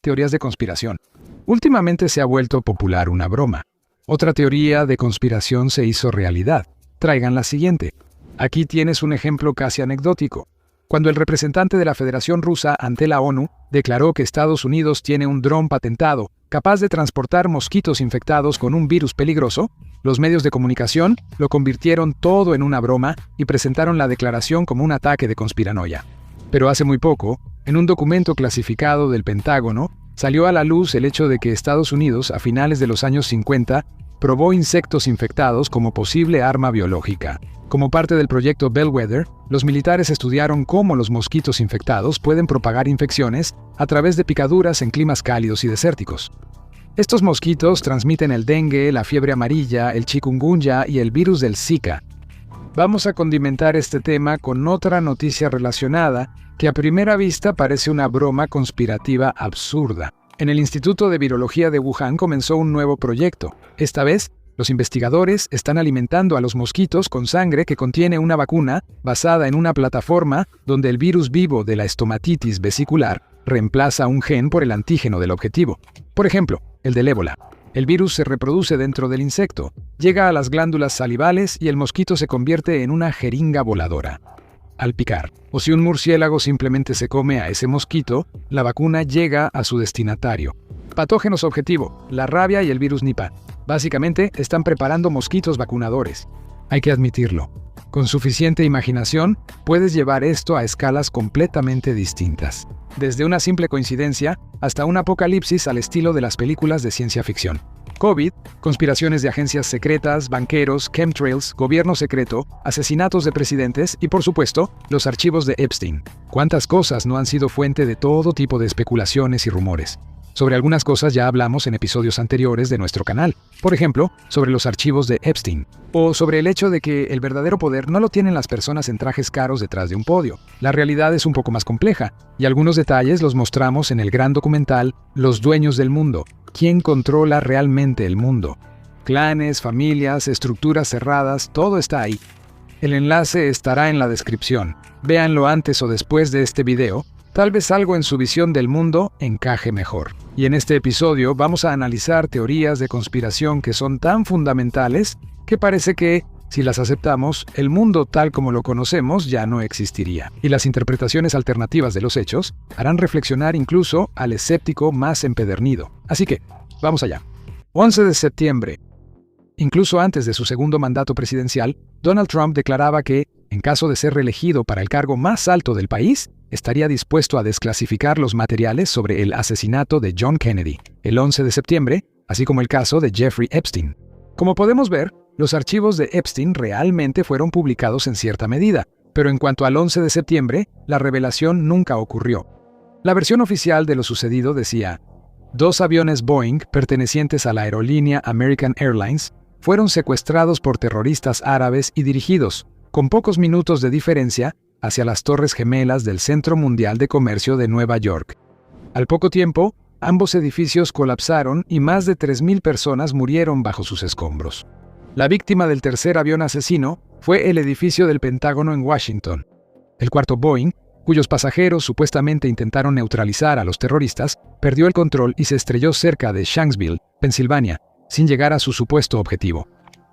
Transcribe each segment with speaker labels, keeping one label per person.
Speaker 1: teorías de conspiración. Últimamente se ha vuelto popular una broma. Otra teoría de conspiración se hizo realidad. Traigan la siguiente. Aquí tienes un ejemplo casi anecdótico. Cuando el representante de la Federación Rusa ante la ONU declaró que Estados Unidos tiene un dron patentado capaz de transportar mosquitos infectados con un virus peligroso, los medios de comunicación lo convirtieron todo en una broma y presentaron la declaración como un ataque de conspiranoia. Pero hace muy poco, en un documento clasificado del Pentágono, salió a la luz el hecho de que Estados Unidos, a finales de los años 50, probó insectos infectados como posible arma biológica. Como parte del proyecto Bellwether, los militares estudiaron cómo los mosquitos infectados pueden propagar infecciones a través de picaduras en climas cálidos y desérticos. Estos mosquitos transmiten el dengue, la fiebre amarilla, el chikungunya y el virus del Zika. Vamos a condimentar este tema con otra noticia relacionada que a primera vista parece una broma conspirativa absurda. En el Instituto de Virología de Wuhan comenzó un nuevo proyecto. Esta vez, los investigadores están alimentando a los mosquitos con sangre que contiene una vacuna basada en una plataforma donde el virus vivo de la estomatitis vesicular reemplaza un gen por el antígeno del objetivo. Por ejemplo, el del ébola. El virus se reproduce dentro del insecto, llega a las glándulas salivales y el mosquito se convierte en una jeringa voladora. Al picar, o si un murciélago simplemente se come a ese mosquito, la vacuna llega a su destinatario. Patógenos objetivo, la rabia y el virus Nipah. Básicamente, están preparando mosquitos vacunadores. Hay que admitirlo. Con suficiente imaginación, puedes llevar esto a escalas completamente distintas. Desde una simple coincidencia hasta un apocalipsis al estilo de las películas de ciencia ficción. COVID, conspiraciones de agencias secretas, banqueros, chemtrails, gobierno secreto, asesinatos de presidentes y, por supuesto, los archivos de Epstein. ¿Cuántas cosas no han sido fuente de todo tipo de especulaciones y rumores? Sobre algunas cosas ya hablamos en episodios anteriores de nuestro canal. Por ejemplo, sobre los archivos de Epstein. O sobre el hecho de que el verdadero poder no lo tienen las personas en trajes caros detrás de un podio. La realidad es un poco más compleja, y algunos detalles los mostramos en el gran documental Los Dueños del Mundo. ¿Quién controla realmente el mundo? Clanes, familias, estructuras cerradas, todo está ahí. El enlace estará en la descripción. Véanlo antes o después de este video. Tal vez algo en su visión del mundo encaje mejor. Y en este episodio vamos a analizar teorías de conspiración que son tan fundamentales que parece que, si las aceptamos, el mundo tal como lo conocemos ya no existiría. Y las interpretaciones alternativas de los hechos harán reflexionar incluso al escéptico más empedernido. Así que, vamos allá. 11 de septiembre. Incluso antes de su segundo mandato presidencial, Donald Trump declaraba que, en caso de ser reelegido para el cargo más alto del país, estaría dispuesto a desclasificar los materiales sobre el asesinato de John Kennedy, el 11 de septiembre, así como el caso de Jeffrey Epstein. Como podemos ver, los archivos de Epstein realmente fueron publicados en cierta medida, pero en cuanto al 11 de septiembre, la revelación nunca ocurrió. La versión oficial de lo sucedido decía: 2 aviones Boeing pertenecientes a la aerolínea American Airlines fueron secuestrados por terroristas árabes y dirigidos, con pocos minutos de diferencia, hacia las Torres Gemelas del Centro Mundial de Comercio de Nueva York. Al poco tiempo, ambos edificios colapsaron y más de 3.000 personas murieron bajo sus escombros. La víctima del tercer avión asesino fue el edificio del Pentágono en Washington. El cuarto Boeing, cuyos pasajeros supuestamente intentaron neutralizar a los terroristas, perdió el control y se estrelló cerca de Shanksville, Pensilvania, sin llegar a su supuesto objetivo,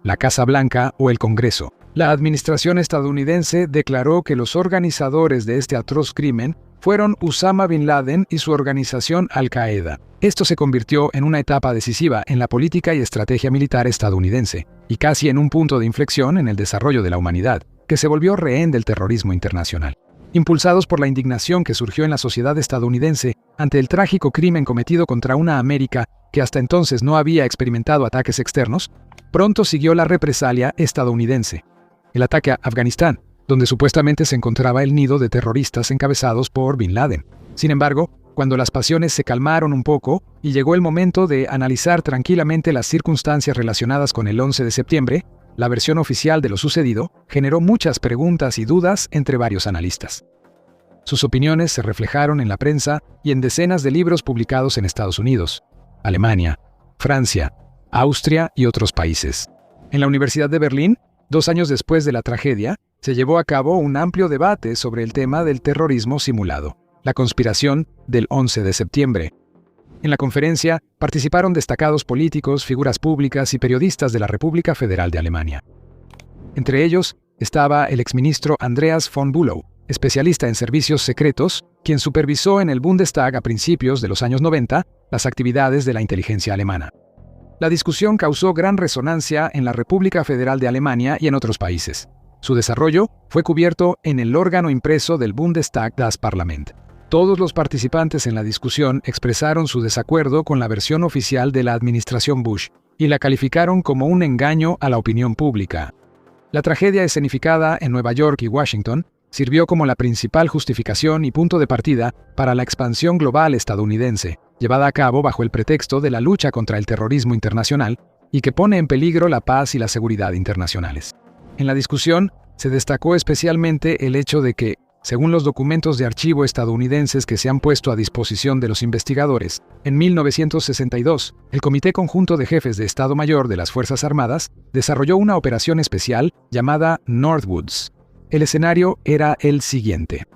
Speaker 1: la Casa Blanca o el Congreso. La administración estadounidense declaró que los organizadores de este atroz crimen fueron Osama Bin Laden y su organización Al-Qaeda. Esto se convirtió en una etapa decisiva en la política y estrategia militar estadounidense, y casi en un punto de inflexión en el desarrollo de la humanidad, que se volvió rehén del terrorismo internacional. Impulsados por la indignación que surgió en la sociedad estadounidense ante el trágico crimen cometido contra una América que hasta entonces no había experimentado ataques externos, pronto siguió la represalia estadounidense. El ataque a Afganistán, donde supuestamente se encontraba el nido de terroristas encabezados por Bin Laden. Sin embargo, cuando las pasiones se calmaron un poco y llegó el momento de analizar tranquilamente las circunstancias relacionadas con el 11 de septiembre, la versión oficial de lo sucedido generó muchas preguntas y dudas entre varios analistas. Sus opiniones se reflejaron en la prensa y en decenas de libros publicados en Estados Unidos, Alemania, Francia, Austria y otros países. En la Universidad de Berlín, 2 años después de la tragedia, se llevó a cabo un amplio debate sobre el tema del terrorismo simulado, la conspiración del 11 de septiembre. En la conferencia participaron destacados políticos, figuras públicas y periodistas de la República Federal de Alemania. Entre ellos estaba el exministro Andreas von Bülow, especialista en servicios secretos, quien supervisó en el Bundestag a principios de los años 90 las actividades de la inteligencia alemana. La discusión causó gran resonancia en la República Federal de Alemania y en otros países. Su desarrollo fue cubierto en el órgano impreso del Bundestag Das Parlament. Todos los participantes en la discusión expresaron su desacuerdo con la versión oficial de la administración Bush y la calificaron como un engaño a la opinión pública. La tragedia escenificada en Nueva York y Washington sirvió como la principal justificación y punto de partida para la expansión global estadounidense, llevada a cabo bajo el pretexto de la lucha contra el terrorismo internacional y que pone en peligro la paz y la seguridad internacionales. En la discusión se destacó especialmente el hecho de que, según los documentos de archivo estadounidenses que se han puesto a disposición de los investigadores, en 1962, el Comité Conjunto de Jefes de Estado Mayor de las Fuerzas Armadas desarrolló una operación especial llamada Northwoods. El escenario era el siguiente.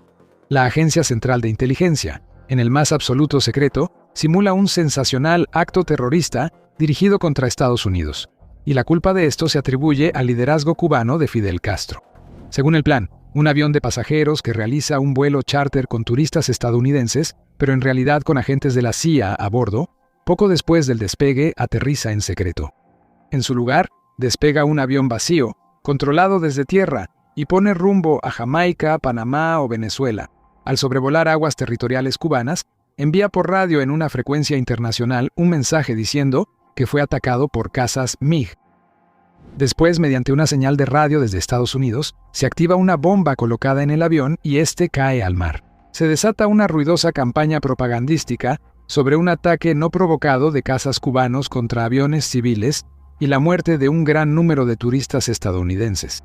Speaker 1: La Agencia Central de Inteligencia, en el más absoluto secreto, simula un sensacional acto terrorista dirigido contra Estados Unidos, y la culpa de esto se atribuye al liderazgo cubano de Fidel Castro. Según el plan, un avión de pasajeros que realiza un vuelo charter con turistas estadounidenses, pero en realidad con agentes de la CIA a bordo, poco después del despegue aterriza en secreto. En su lugar, despega un avión vacío, controlado desde tierra, y pone rumbo a Jamaica, Panamá o Venezuela. Al sobrevolar aguas territoriales cubanas, envía por radio en una frecuencia internacional un mensaje diciendo que fue atacado por cazas MiG. Después, mediante una señal de radio desde Estados Unidos, se activa una bomba colocada en el avión y este cae al mar. Se desata una ruidosa campaña propagandística sobre un ataque no provocado de cazas cubanos contra aviones civiles y la muerte de un gran número de turistas estadounidenses.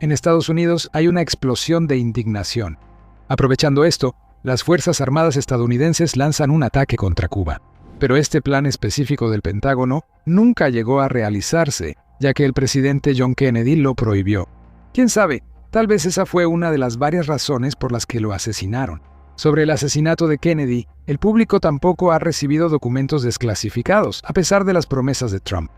Speaker 1: En Estados Unidos hay una explosión de indignación. Aprovechando esto, las Fuerzas Armadas estadounidenses lanzan un ataque contra Cuba. Pero este plan específico del Pentágono nunca llegó a realizarse, ya que el presidente John Kennedy lo prohibió. ¿Quién sabe? Tal vez esa fue una de las varias razones por las que lo asesinaron. Sobre el asesinato de Kennedy, el público tampoco ha recibido documentos desclasificados, a pesar de las promesas de Trump.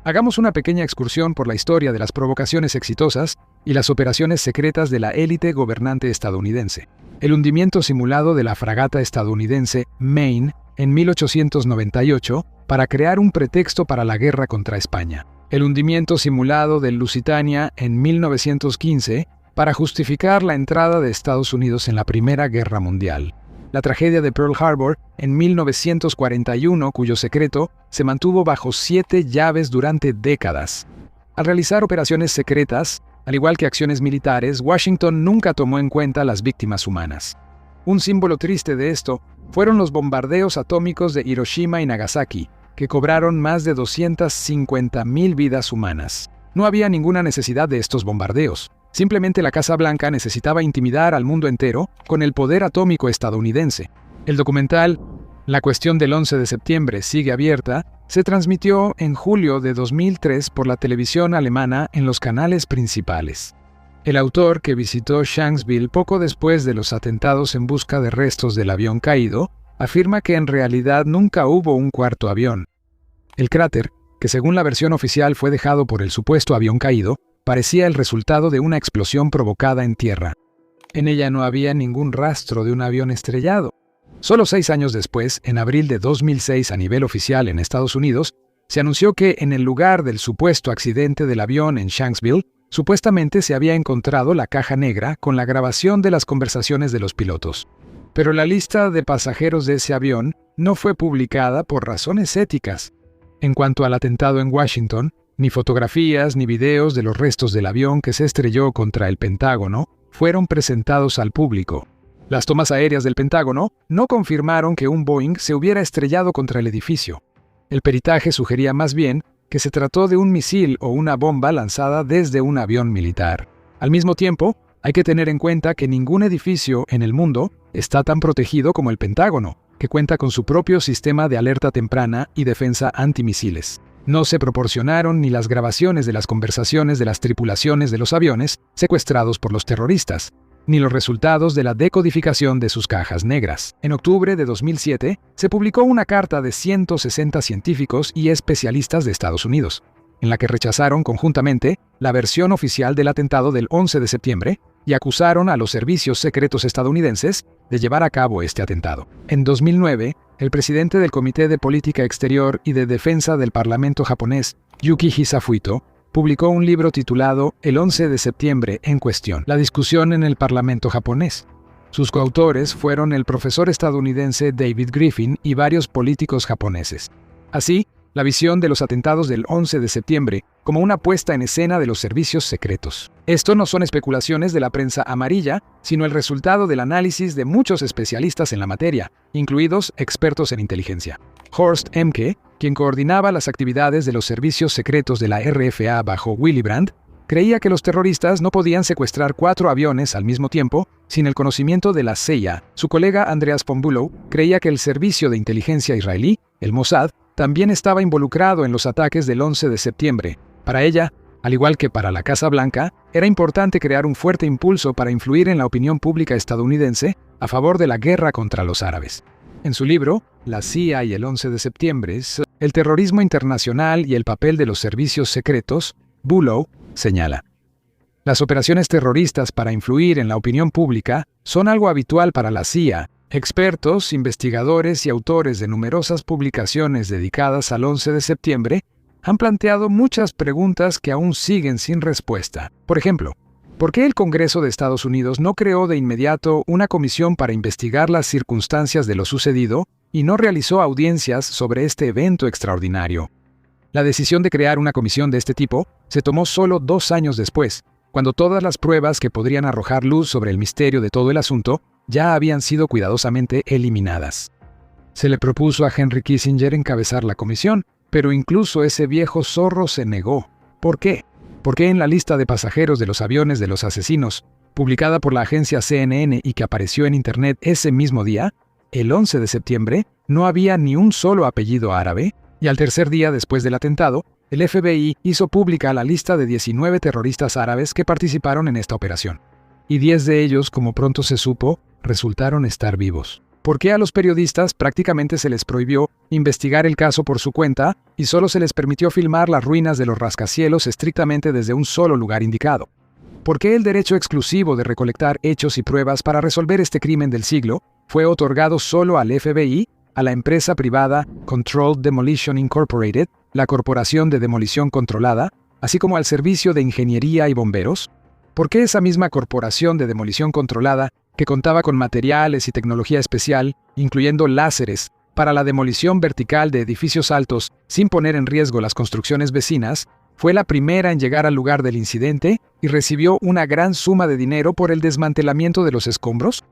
Speaker 1: Hagamos una pequeña excursión por la historia de las provocaciones exitosas y las operaciones secretas de la élite gobernante estadounidense. El hundimiento simulado de la fragata estadounidense Maine en 1898 para crear un pretexto para la guerra contra España. El hundimiento simulado del Lusitania en 1915 para justificar la entrada de Estados Unidos en la Primera Guerra Mundial. La tragedia de Pearl Harbor en 1941, cuyo secreto se mantuvo bajo 7 llaves durante décadas. Al realizar operaciones secretas, al igual que acciones militares, Washington nunca tomó en cuenta las víctimas humanas. Un símbolo triste de esto fueron los bombardeos atómicos de Hiroshima y Nagasaki, que cobraron más de 250,000 vidas humanas. No había ninguna necesidad de estos bombardeos. Simplemente la Casa Blanca necesitaba intimidar al mundo entero con el poder atómico estadounidense. El documental La cuestión del 11 de septiembre sigue abierta se transmitió en julio de 2003 por la televisión alemana en los canales principales. El autor, que visitó Shanksville poco después de los atentados en busca de restos del avión caído, afirma que en realidad nunca hubo un cuarto avión. El cráter, que según la versión oficial fue dejado por el supuesto avión caído, parecía el resultado de una explosión provocada en tierra. En ella no había ningún rastro de un avión estrellado. Solo 6 años después, en abril de 2006 a nivel oficial en Estados Unidos, se anunció que en el lugar del supuesto accidente del avión en Shanksville, supuestamente se había encontrado la caja negra con la grabación de las conversaciones de los pilotos. Pero la lista de pasajeros de ese avión no fue publicada por razones éticas. En cuanto al atentado en Washington, ni fotografías ni videos de los restos del avión que se estrelló contra el Pentágono fueron presentados al público. Las tomas aéreas del Pentágono no confirmaron que un Boeing se hubiera estrellado contra el edificio. El peritaje sugería más bien que se trató de un misil o una bomba lanzada desde un avión militar. Al mismo tiempo, hay que tener en cuenta que ningún edificio en el mundo está tan protegido como el Pentágono, que cuenta con su propio sistema de alerta temprana y defensa antimisiles. No se proporcionaron ni las grabaciones de las conversaciones de las tripulaciones de los aviones secuestrados por los terroristas, ni los resultados de la decodificación de sus cajas negras. En octubre de 2007, se publicó una carta de 160 científicos y especialistas de Estados Unidos, en la que rechazaron conjuntamente la versión oficial del atentado del 11 de septiembre y acusaron a los servicios secretos estadounidenses de llevar a cabo este atentado. En 2009, el presidente del Comité de Política Exterior y de Defensa del Parlamento japonés, Yukihisa Fuito, publicó un libro titulado El 11 de septiembre en cuestión, la discusión en el Parlamento japonés. Sus coautores fueron el profesor estadounidense David Griffin y varios políticos japoneses. Así, la visión de los atentados del 11 de septiembre como una puesta en escena de los servicios secretos. Esto no son especulaciones de la prensa amarilla, sino el resultado del análisis de muchos especialistas en la materia, incluidos expertos en inteligencia. Horst Emke, quien coordinaba las actividades de los servicios secretos de la RFA bajo Willy Brandt, creía que los terroristas no podían secuestrar 4 aviones al mismo tiempo sin el conocimiento de la CIA. Su colega Andreas von Bülow creía que el servicio de inteligencia israelí, el Mossad, también estaba involucrado en los ataques del 11 de septiembre. Para ella, al igual que para la Casa Blanca, era importante crear un fuerte impulso para influir en la opinión pública estadounidense a favor de la guerra contra los árabes. En su libro, La CIA y el 11 de septiembre, el terrorismo internacional y el papel de los servicios secretos, Bülow señala: las operaciones terroristas para influir en la opinión pública son algo habitual para la CIA. Expertos, investigadores y autores de numerosas publicaciones dedicadas al 11 de septiembre han planteado muchas preguntas que aún siguen sin respuesta. Por ejemplo, ¿por qué el Congreso de Estados Unidos no creó de inmediato una comisión para investigar las circunstancias de lo sucedido y no realizó audiencias sobre este evento extraordinario? La decisión de crear una comisión de este tipo se tomó solo 2 años después, cuando todas las pruebas que podrían arrojar luz sobre el misterio de todo el asunto ya habían sido cuidadosamente eliminadas. Se le propuso a Henry Kissinger encabezar la comisión, pero incluso ese viejo zorro se negó. ¿Por qué? Porque en la lista de pasajeros de los aviones de los asesinos, publicada por la agencia CNN y que apareció en Internet ese mismo día, el 11 de septiembre, no había ni un solo apellido árabe, y al tercer día después del atentado, el FBI hizo pública la lista de 19 terroristas árabes que participaron en esta operación. Y 10 de ellos, como pronto se supo, resultaron estar vivos. ¿Por qué a los periodistas prácticamente se les prohibió investigar el caso por su cuenta y solo se les permitió filmar las ruinas de los rascacielos estrictamente desde un solo lugar indicado? ¿Por qué el derecho exclusivo de recolectar hechos y pruebas para resolver este crimen del siglo fue otorgado solo al FBI, a la empresa privada Controlled Demolition Incorporated, la corporación de demolición controlada, así como al servicio de ingeniería y bomberos? ¿Por qué esa misma corporación de demolición controlada, que contaba con materiales y tecnología especial, incluyendo láseres, para la demolición vertical de edificios altos sin poner en riesgo las construcciones vecinas, fue la primera en llegar al lugar del incidente y recibió una gran suma de dinero por el desmantelamiento de los escombros?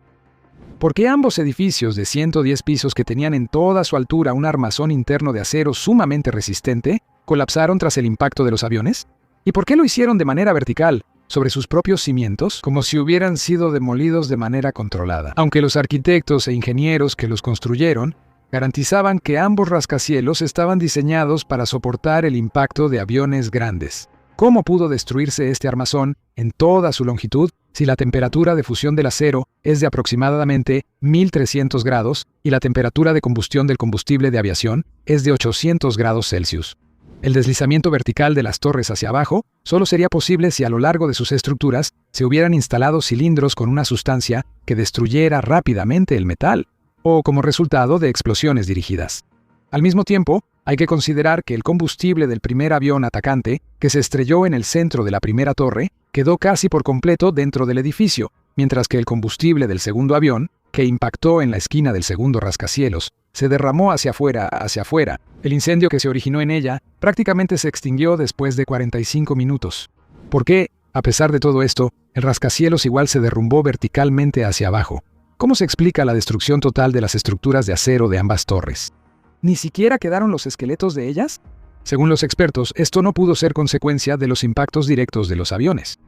Speaker 1: ¿Por qué ambos edificios de 110 pisos que tenían en toda su altura un armazón interno de acero sumamente resistente colapsaron tras el impacto de los aviones? ¿Y por qué lo hicieron de manera vertical, sobre sus propios cimientos, como si hubieran sido demolidos de manera controlada? Aunque los arquitectos e ingenieros que los construyeron garantizaban que ambos rascacielos estaban diseñados para soportar el impacto de aviones grandes. ¿Cómo pudo destruirse este armazón en toda su longitud si la temperatura de fusión del acero es de aproximadamente 1300 grados y la temperatura de combustión del combustible de aviación es de 800 grados Celsius? El deslizamiento vertical de las torres hacia abajo solo sería posible si a lo largo de sus estructuras se hubieran instalado cilindros con una sustancia que destruyera rápidamente el metal, o como resultado de explosiones dirigidas. Al mismo tiempo, hay que considerar que el combustible del primer avión atacante, que se estrelló en el centro de la primera torre, quedó casi por completo dentro del edificio, mientras que el combustible del segundo avión, que impactó en la esquina del segundo rascacielos, se derramó hacia afuera. El incendio que se originó en ella prácticamente se extinguió después de 45 minutos. ¿Por qué, a pesar de todo esto, el rascacielos igual se derrumbó verticalmente hacia abajo? ¿Cómo se explica la destrucción total de las estructuras de acero de ambas torres? ¿Ni siquiera quedaron los esqueletos de ellas? Según los expertos, esto no pudo ser consecuencia de los impactos directos de los aviones.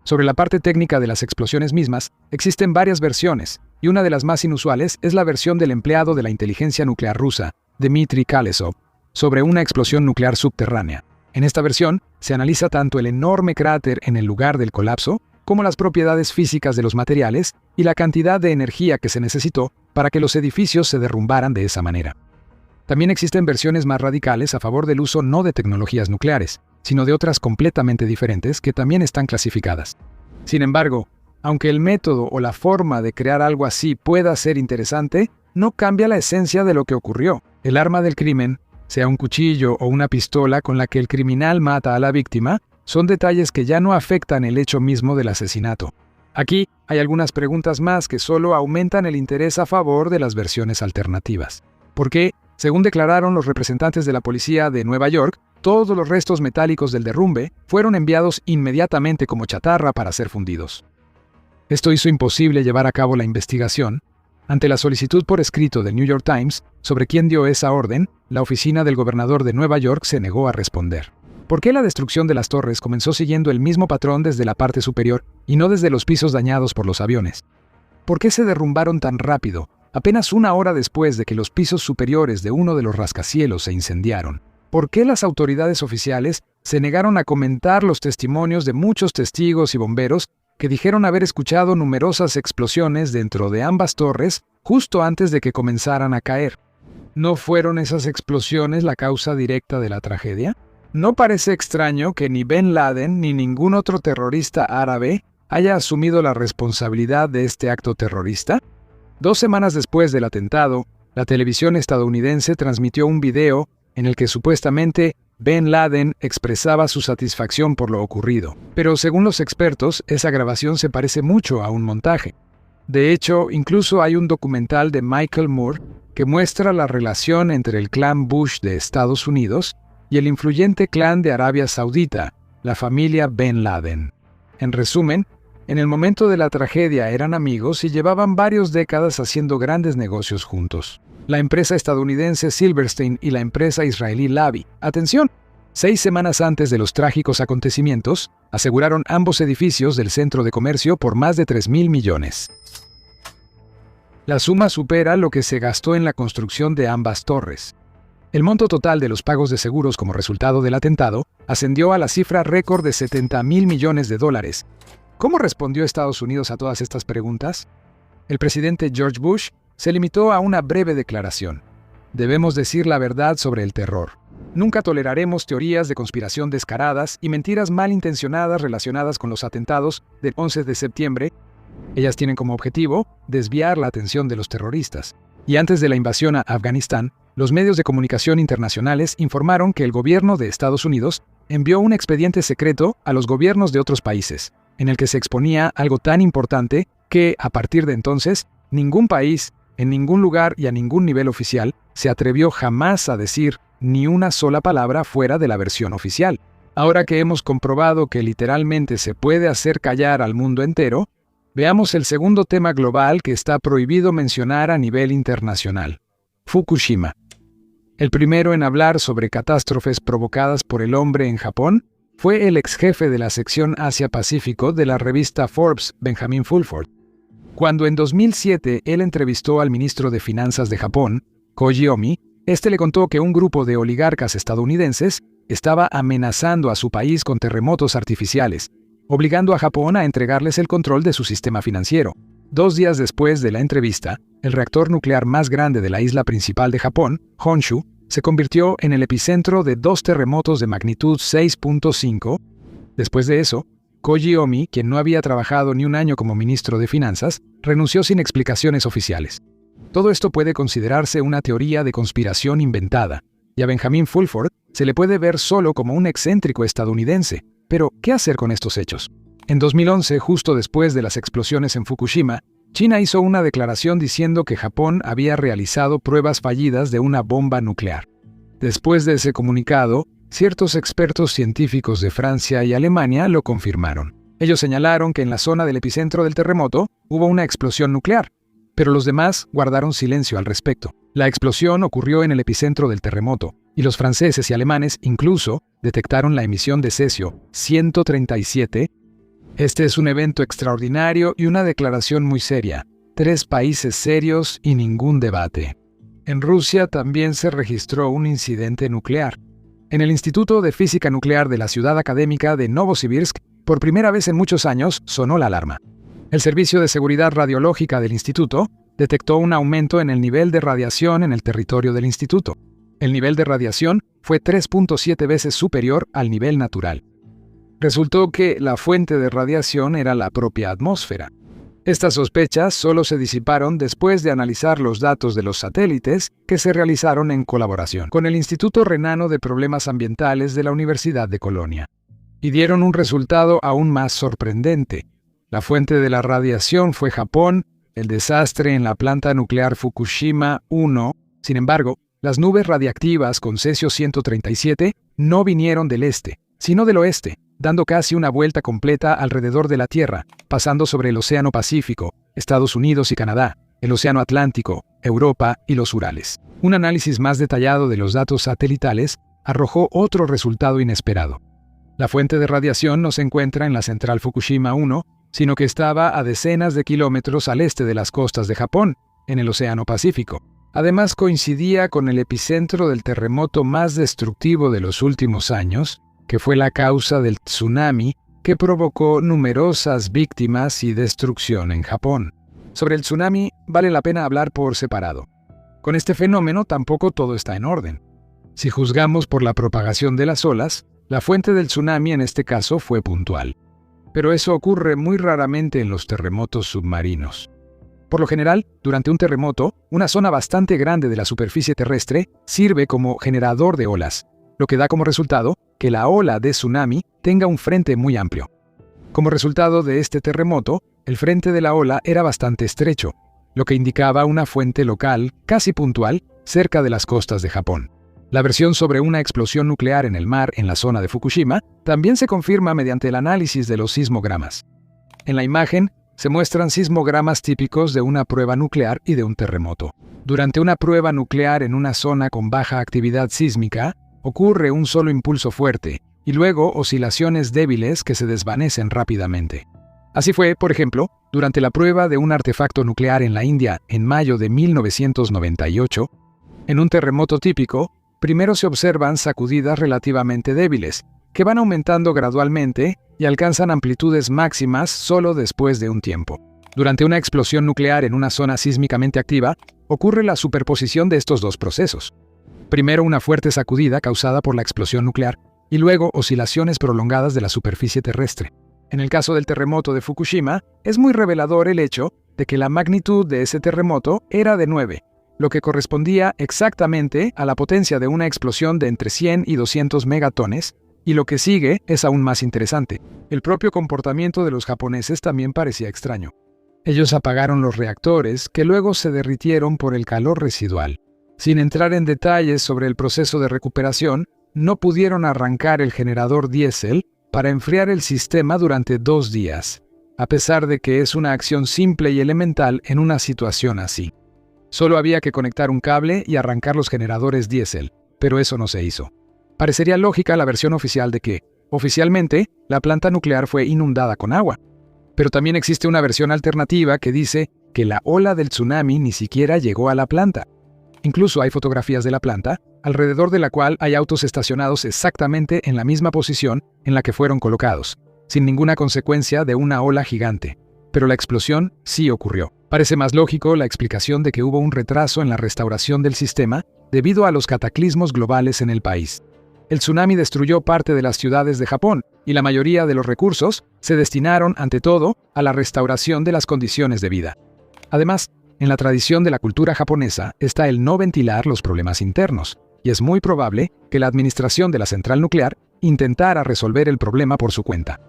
Speaker 1: Sobre la parte técnica de las explosiones mismas, existen varias versiones, y una de las más inusuales es la versión del empleado de la inteligencia nuclear rusa, Dmitry Kalesov, sobre una explosión nuclear subterránea. En esta versión, se analiza tanto el enorme cráter en el lugar del colapso, como las propiedades físicas de los materiales y la cantidad de energía que se necesitó para que los edificios se derrumbaran de esa manera. También existen versiones más radicales a favor del uso no de tecnologías nucleares, sino de otras completamente diferentes que también están clasificadas. Sin embargo, aunque el método o la forma de crear algo así pueda ser interesante, no cambia la esencia de lo que ocurrió. El arma del crimen, sea un cuchillo o una pistola con la que el criminal mata a la víctima, son detalles que ya no afectan el hecho mismo del asesinato. Aquí hay algunas preguntas más que solo aumentan el interés a favor de las versiones alternativas. ¿Por qué? Según declararon los representantes de la policía de Nueva York, todos los restos metálicos del derrumbe fueron enviados inmediatamente como chatarra para ser fundidos. Esto hizo imposible llevar a cabo la investigación. Ante la solicitud por escrito del New York Times sobre quién dio esa orden, la oficina del gobernador de Nueva York se negó a responder. ¿Por qué la destrucción de las torres comenzó siguiendo el mismo patrón desde la parte superior y no desde los pisos dañados por los aviones? ¿Por qué se derrumbaron tan rápido, apenas una hora después de que los pisos superiores de uno de los rascacielos se incendiaron? ¿Por qué las autoridades oficiales se negaron a comentar los testimonios de muchos testigos y bomberos que dijeron haber escuchado numerosas explosiones dentro de ambas torres justo antes de que comenzaran a caer? ¿No fueron esas explosiones la causa directa de la tragedia? ¿No parece extraño que ni Ben Laden ni ningún otro terrorista árabe haya asumido la responsabilidad de este acto terrorista? 2 semanas después del atentado, la televisión estadounidense transmitió un video en el que supuestamente Ben Laden expresaba su satisfacción por lo ocurrido. Pero según los expertos, esa grabación se parece mucho a un montaje. De hecho, incluso hay un documental de Michael Moore que muestra la relación entre el clan Bush de Estados Unidos y el influyente clan de Arabia Saudita, la familia Ben Laden. En resumen, en el momento de la tragedia eran amigos y llevaban varias décadas haciendo grandes negocios juntos. La empresa estadounidense Silverstein y la empresa israelí Lavi. Atención, 6 semanas antes de los trágicos acontecimientos, aseguraron ambos edificios del centro de comercio por más de 3.000 millones. La suma supera lo que se gastó en la construcción de ambas torres. El monto total de los pagos de seguros como resultado del atentado ascendió a la cifra récord de $70.000 millones. ¿Cómo respondió Estados Unidos a todas estas preguntas? El presidente George Bush se limitó a una breve declaración. Debemos decir la verdad sobre el terror. Nunca toleraremos teorías de conspiración descaradas y mentiras malintencionadas relacionadas con los atentados del 11 de septiembre. Ellas tienen como objetivo desviar la atención de los terroristas. Y antes de la invasión a Afganistán, los medios de comunicación internacionales informaron que el gobierno de Estados Unidos envió un expediente secreto a los gobiernos de otros países, en el que se exponía algo tan importante que, a partir de entonces, ningún país, en ningún lugar y a ningún nivel oficial, se atrevió jamás a decir ni una sola palabra fuera de la versión oficial. Ahora que hemos comprobado que literalmente se puede hacer callar al mundo entero, veamos el segundo tema global que está prohibido mencionar a nivel internacional: Fukushima. El primero en hablar sobre catástrofes provocadas por el hombre en Japón fue el ex jefe de la sección Asia-Pacífico de la revista Forbes, Benjamin Fulford. Cuando en 2007 él entrevistó al ministro de Finanzas de Japón, Koji Omi, este le contó que un grupo de oligarcas estadounidenses estaba amenazando a su país con terremotos artificiales, obligando a Japón a entregarles el control de su sistema financiero. 2 días después de la entrevista, el reactor nuclear más grande de la isla principal de Japón, Honshu, se convirtió en el epicentro de 2 terremotos de magnitud 6.5. Después de eso, Koji Omi, quien no había trabajado ni un año como ministro de Finanzas, renunció sin explicaciones oficiales. Todo esto puede considerarse una teoría de conspiración inventada, y a Benjamin Fulford se le puede ver solo como un excéntrico estadounidense. Pero, ¿qué hacer con estos hechos? En 2011, justo después de las explosiones en Fukushima, China hizo una declaración diciendo que Japón había realizado pruebas fallidas de una bomba nuclear. Después de ese comunicado, ciertos expertos científicos de Francia y Alemania lo confirmaron. Ellos señalaron que en la zona del epicentro del terremoto hubo una explosión nuclear, pero los demás guardaron silencio al respecto. La explosión ocurrió en el epicentro del terremoto, y los franceses y alemanes incluso detectaron la emisión de cesio 137. Este es un evento extraordinario y una declaración muy seria. 3 países serios y ningún debate. En Rusia también se registró un incidente nuclear. En el Instituto de Física Nuclear de la ciudad académica de Novosibirsk Por primera vez en muchos años sonó la alarma. El Servicio de Seguridad Radiológica del Instituto detectó un aumento en el nivel de radiación en el territorio del instituto. El nivel de radiación fue 3.7 veces superior al nivel natural. Resultó que la fuente de radiación era la propia atmósfera. Estas sospechas solo se disiparon después de analizar los datos de los satélites que se realizaron en colaboración con el Instituto Renano de Problemas Ambientales de la Universidad de Colonia. Y dieron un resultado aún más sorprendente. La fuente de la radiación fue Japón, el desastre en la planta nuclear Fukushima 1. Sin embargo, las nubes radiactivas con cesio 137 no vinieron del este, sino del oeste, dando casi una vuelta completa alrededor de la Tierra, pasando sobre el Océano Pacífico, Estados Unidos y Canadá, el Océano Atlántico, Europa y los Urales. Un análisis más detallado de los datos satelitales arrojó otro resultado inesperado. La fuente de radiación no se encuentra en la central Fukushima 1, sino que estaba a decenas de kilómetros al este de las costas de Japón, en el Océano Pacífico. Además, coincidía con el epicentro del terremoto más destructivo de los últimos años, que fue la causa del tsunami que provocó numerosas víctimas y destrucción en Japón. Sobre el tsunami vale la pena hablar por separado. Con este fenómeno tampoco todo está en orden. Si juzgamos por la propagación de las olas, la fuente del tsunami en este caso fue puntual. Pero eso ocurre muy raramente en los terremotos submarinos. Por lo general, durante un terremoto, una zona bastante grande de la superficie terrestre sirve como generador de olas, lo que da como resultado que la ola de tsunami tenga un frente muy amplio. Como resultado de este terremoto, el frente de la ola era bastante estrecho, lo que indicaba una fuente local, casi puntual, cerca de las costas de Japón. La versión sobre una explosión nuclear en el mar en la zona de Fukushima también se confirma mediante el análisis de los sismogramas. En la imagen se muestran sismogramas típicos de una prueba nuclear y de un terremoto. Durante una prueba nuclear en una zona con baja actividad sísmica, ocurre un solo impulso fuerte y luego oscilaciones débiles que se desvanecen rápidamente. Así fue, por ejemplo, durante la prueba de un artefacto nuclear en la India en mayo de 1998. En un terremoto típico, primero se observan sacudidas relativamente débiles, que van aumentando gradualmente y alcanzan amplitudes máximas solo después de un tiempo. Durante una explosión nuclear en una zona sísmicamente activa, ocurre la superposición de estos dos procesos. Primero una fuerte sacudida causada por la explosión nuclear y luego oscilaciones prolongadas de la superficie terrestre. En el caso del terremoto de Fukushima, es muy revelador el hecho de que la magnitud de ese terremoto era de 9, lo que correspondía exactamente a la potencia de una explosión de entre 100 y 200 megatones, y lo que sigue es aún más interesante. El propio comportamiento de los japoneses también parecía extraño. Ellos apagaron los reactores, que luego se derritieron por el calor residual. Sin entrar en detalles sobre el proceso de recuperación, no pudieron arrancar el generador diésel para enfriar el sistema durante 2 días, a pesar de que es una acción simple y elemental en una situación así. Solo había que conectar un cable y arrancar los generadores diésel, pero eso no se hizo. Parecería lógica la versión oficial de que, oficialmente, la planta nuclear fue inundada con agua. Pero también existe una versión alternativa que dice que la ola del tsunami ni siquiera llegó a la planta. Incluso hay fotografías de la planta, alrededor de la cual hay autos estacionados exactamente en la misma posición en la que fueron colocados, sin ninguna consecuencia de una ola gigante. Pero la explosión sí ocurrió. Parece más lógico la explicación de que hubo un retraso en la restauración del sistema debido a los cataclismos globales en el país. El tsunami destruyó parte de las ciudades de Japón y la mayoría de los recursos se destinaron, ante todo, a la restauración de las condiciones de vida. Además, en la tradición de la cultura japonesa está el no ventilar los problemas internos, y es muy probable que la administración de la central nuclear intentara resolver el problema por su cuenta.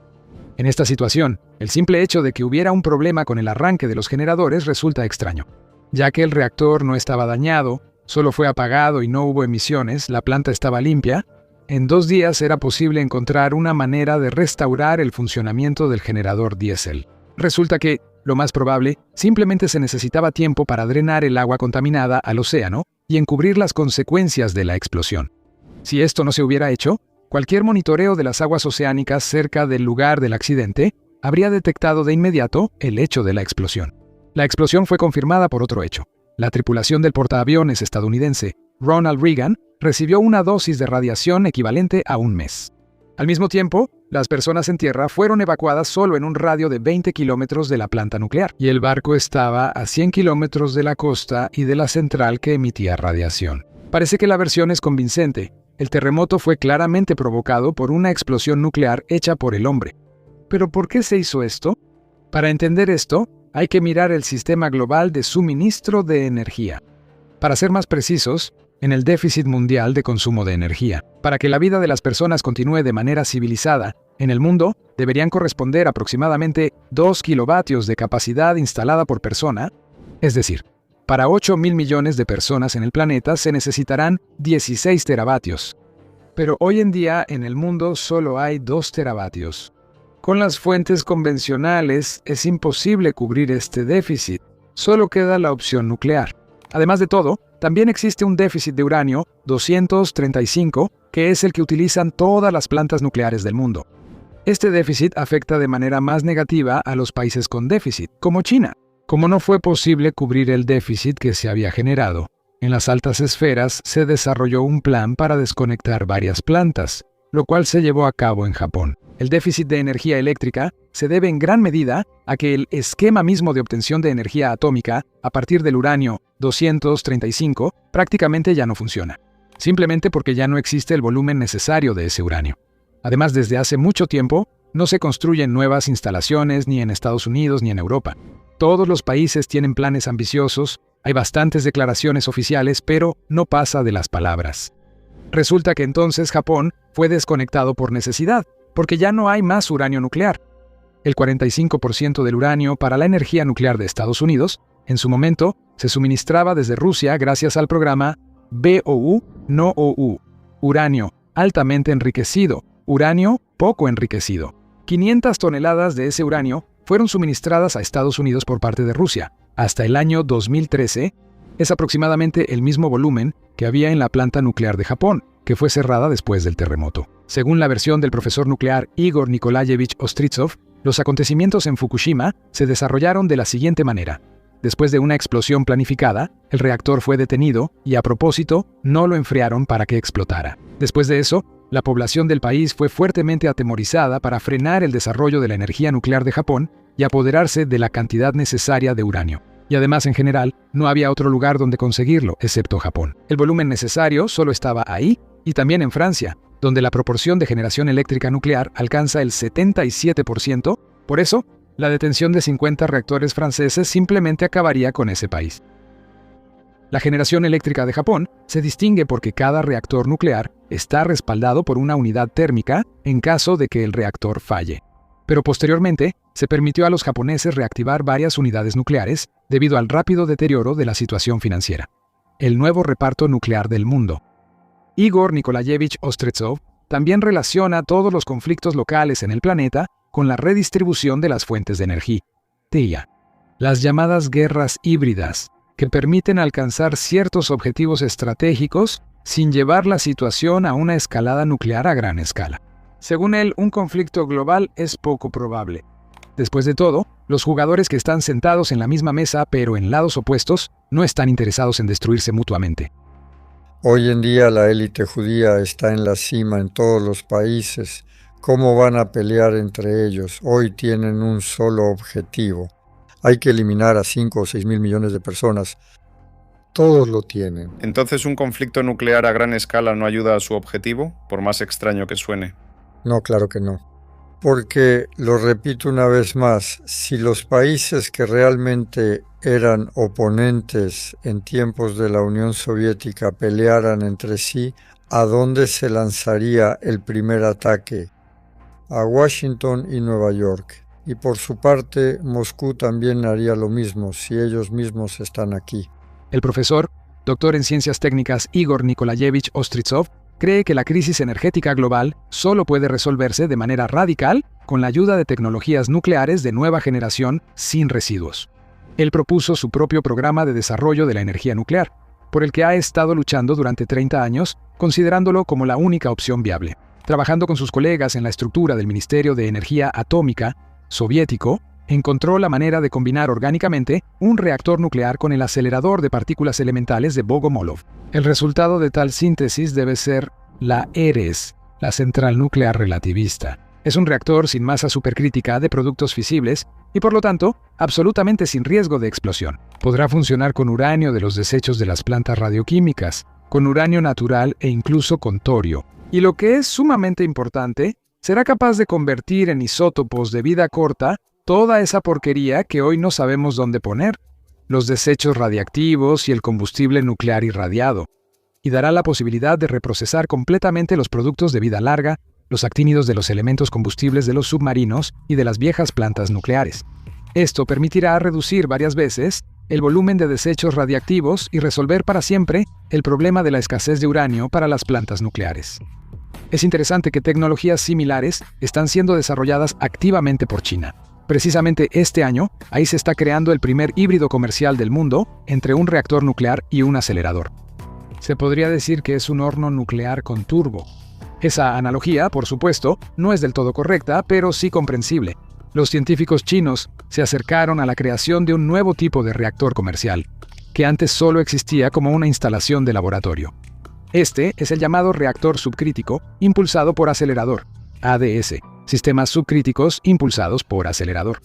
Speaker 1: En esta situación, el simple hecho de que hubiera un problema con el arranque de los generadores resulta extraño. Ya que el reactor no estaba dañado, solo fue apagado y no hubo emisiones, la planta estaba limpia, en 2 días era posible encontrar una manera de restaurar el funcionamiento del generador diésel. Resulta que, lo más probable, simplemente se necesitaba tiempo para drenar el agua contaminada al océano y encubrir las consecuencias de la explosión. Si esto no se hubiera hecho, cualquier monitoreo de las aguas oceánicas cerca del lugar del accidente habría detectado de inmediato el hecho de la explosión. La explosión fue confirmada por otro hecho. La tripulación del portaaviones estadounidense Ronald Reagan recibió una dosis de radiación equivalente a un mes. Al mismo tiempo, las personas en tierra fueron evacuadas solo en un radio de 20 kilómetros de la planta nuclear, y el barco estaba a 100 kilómetros de la costa y de la central que emitía radiación. Parece que la versión es convincente. El terremoto fue claramente provocado por una explosión nuclear hecha por el hombre. ¿Pero por qué se hizo esto? Para entender esto, hay que mirar el sistema global de suministro de energía. Para ser más precisos, en el déficit mundial de consumo de energía. Para que la vida de las personas continúe de manera civilizada, en el mundo deberían corresponder aproximadamente 2 kilovatios de capacidad instalada por persona, es decir, para 8.000 millones de personas en el planeta se necesitarán 16 teravatios. Pero hoy en día en el mundo solo hay 2 teravatios. Con las fuentes convencionales es imposible cubrir este déficit, solo queda la opción nuclear. Además de todo, también existe un déficit de uranio 235, que es el que utilizan todas las plantas nucleares del mundo. Este déficit afecta de manera más negativa a los países con déficit, como China. Como no fue posible cubrir el déficit que se había generado, en las altas esferas se desarrolló un plan para desconectar varias plantas, lo cual se llevó a cabo en Japón. El déficit de energía eléctrica se debe en gran medida a que el esquema mismo de obtención de energía atómica a partir del uranio 235 prácticamente ya no funciona, simplemente porque ya no existe el volumen necesario de ese uranio. Además, desde hace mucho tiempo, no se construyen nuevas instalaciones ni en Estados Unidos ni en Europa. Todos los países tienen planes ambiciosos, hay bastantes declaraciones oficiales, pero no pasa de las palabras. Resulta que entonces Japón fue desconectado por necesidad, porque ya no hay más uranio nuclear. El 45% del uranio para la energía nuclear de Estados Unidos, en su momento, se suministraba desde Rusia gracias al programa BOU-NOOU, uranio altamente enriquecido, uranio poco enriquecido. 500 toneladas de ese uranio fueron suministradas a Estados Unidos por parte de Rusia. Hasta el año 2013, es aproximadamente el mismo volumen que había en la planta nuclear de Japón, que fue cerrada después del terremoto. Según la versión del profesor nuclear Igor Nikolayevich Ostritsov, los acontecimientos en Fukushima se desarrollaron de la siguiente manera. Después de una explosión planificada, el reactor fue detenido y, a propósito, no lo enfriaron para que explotara. Después de eso, la población del país fue fuertemente atemorizada para frenar el desarrollo de la energía nuclear de Japón y apoderarse de la cantidad necesaria de uranio. Y además, en general, no había otro lugar donde conseguirlo, excepto Japón. El volumen necesario solo estaba ahí y también en Francia, donde la proporción de generación eléctrica nuclear alcanza el 77%. Por eso, la detención de 50 reactores franceses simplemente acabaría con ese país. La generación eléctrica de Japón se distingue porque cada reactor nuclear está respaldado por una unidad térmica en caso de que el reactor falle. Pero posteriormente, se permitió a los japoneses reactivar varias unidades nucleares debido al rápido deterioro de la situación financiera. El nuevo reparto nuclear del mundo. Igor Nikolayevich Ostretsov también relaciona todos los conflictos locales en el planeta con la redistribución de las fuentes de energía. TIA. Las llamadas guerras híbridas, que permiten alcanzar ciertos objetivos estratégicos sin llevar la situación a una escalada nuclear a gran escala. Según él, un conflicto global es poco probable. Después de todo, los jugadores que están sentados en la misma mesa pero en lados opuestos no están interesados en destruirse mutuamente.
Speaker 2: Hoy en día la élite judía está en la cima en todos los países. ¿Cómo van a pelear entre ellos? Hoy tienen un solo objetivo. Hay que eliminar a 5 o 6 mil millones de personas. Todos lo tienen.
Speaker 3: ¿Entonces un conflicto nuclear a gran escala no ayuda a su objetivo, por más extraño que suene?
Speaker 2: No, claro que no. Porque, lo repito una vez más, si los países que realmente eran oponentes en tiempos de la Unión Soviética pelearan entre sí, ¿a dónde se lanzaría el primer ataque? A Washington y Nueva York. Y por su parte, Moscú también haría lo mismo si ellos mismos están aquí.
Speaker 1: El profesor, doctor en ciencias técnicas Igor Nikolayevich Ostritsov, cree que la crisis energética global solo puede resolverse de manera radical con la ayuda de tecnologías nucleares de nueva generación sin residuos. Él propuso su propio programa de desarrollo de la energía nuclear, por el que ha estado luchando durante 30 años, considerándolo como la única opción viable. Trabajando con sus colegas en la estructura del Ministerio de Energía Atómica soviético, encontró la manera de combinar orgánicamente un reactor nuclear con el acelerador de partículas elementales de Bogomolov. El resultado de tal síntesis debe ser la ERES, la central nuclear relativista. Es un reactor sin masa supercrítica de productos fisibles y, por lo tanto, absolutamente sin riesgo de explosión. Podrá funcionar con uranio de los desechos de las plantas radioquímicas, con uranio natural e incluso con torio. Y lo que es sumamente importante, será capaz de convertir en isótopos de vida corta toda esa porquería que hoy no sabemos dónde poner, los desechos radiactivos y el combustible nuclear irradiado, y dará la posibilidad de reprocesar completamente los productos de vida larga, los actínidos de los elementos combustibles de los submarinos y de las viejas plantas nucleares. Esto permitirá reducir varias veces el volumen de desechos radiactivos y resolver para siempre el problema de la escasez de uranio para las plantas nucleares. Es interesante que tecnologías similares están siendo desarrolladas activamente por China. Precisamente este año, ahí se está creando el primer híbrido comercial del mundo entre un reactor nuclear y un acelerador. Se podría decir que es un horno nuclear con turbo. Esa analogía, por supuesto, no es del todo correcta, pero sí comprensible. Los científicos chinos se acercaron a la creación de un nuevo tipo de reactor comercial, que antes solo existía como una instalación de laboratorio. Este es el llamado reactor subcrítico impulsado por acelerador, ADS, sistemas subcríticos impulsados por acelerador.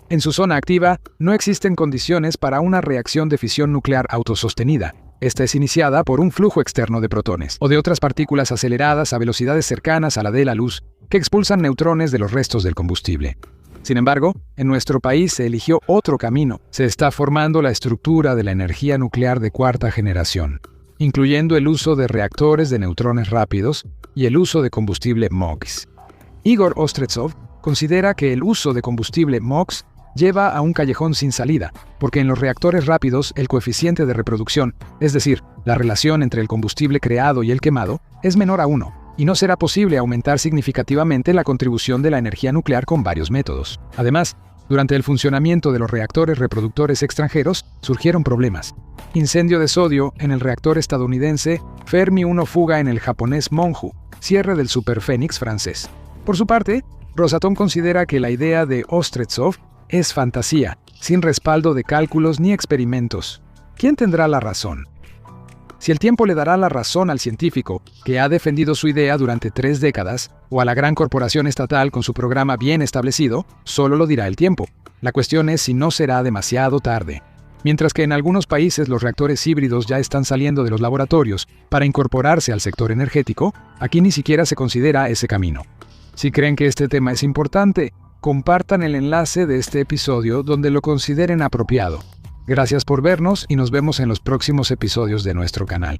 Speaker 1: En su zona activa, no existen condiciones para una reacción de fisión nuclear autosostenida. Esta es iniciada por un flujo externo de protones o de otras partículas aceleradas a velocidades cercanas a la de la luz que expulsan neutrones de los restos del combustible. Sin embargo, en nuestro país se eligió otro camino. Se está formando la estructura de la energía nuclear de cuarta generación, incluyendo el uso de reactores de neutrones rápidos y el uso de combustible MOX. Igor Ostretsov considera que el uso de combustible MOX lleva a un callejón sin salida, porque en los reactores rápidos el coeficiente de reproducción, es decir, la relación entre el combustible creado y el quemado, es menor a 1, y no será posible aumentar significativamente la contribución de la energía nuclear con varios métodos. Además, durante el funcionamiento de los reactores reproductores extranjeros surgieron problemas. Incendio de sodio en el reactor estadounidense, Fermi 1 fuga en el japonés Monju, cierre del Superphénix francés. Por su parte, Rosatom considera que la idea de Ostretsov es fantasía, sin respaldo de cálculos ni experimentos. ¿Quién tendrá la razón? Si el tiempo le dará la razón al científico que ha defendido su idea durante 3 décadas, o a la gran corporación estatal con su programa bien establecido, solo lo dirá el tiempo. La cuestión es si no será demasiado tarde. Mientras que en algunos países los reactores híbridos ya están saliendo de los laboratorios para incorporarse al sector energético, aquí ni siquiera se considera ese camino. Si creen que este tema es importante, compartan el enlace de este episodio donde lo consideren apropiado. Gracias por vernos y nos vemos en los próximos episodios de nuestro canal.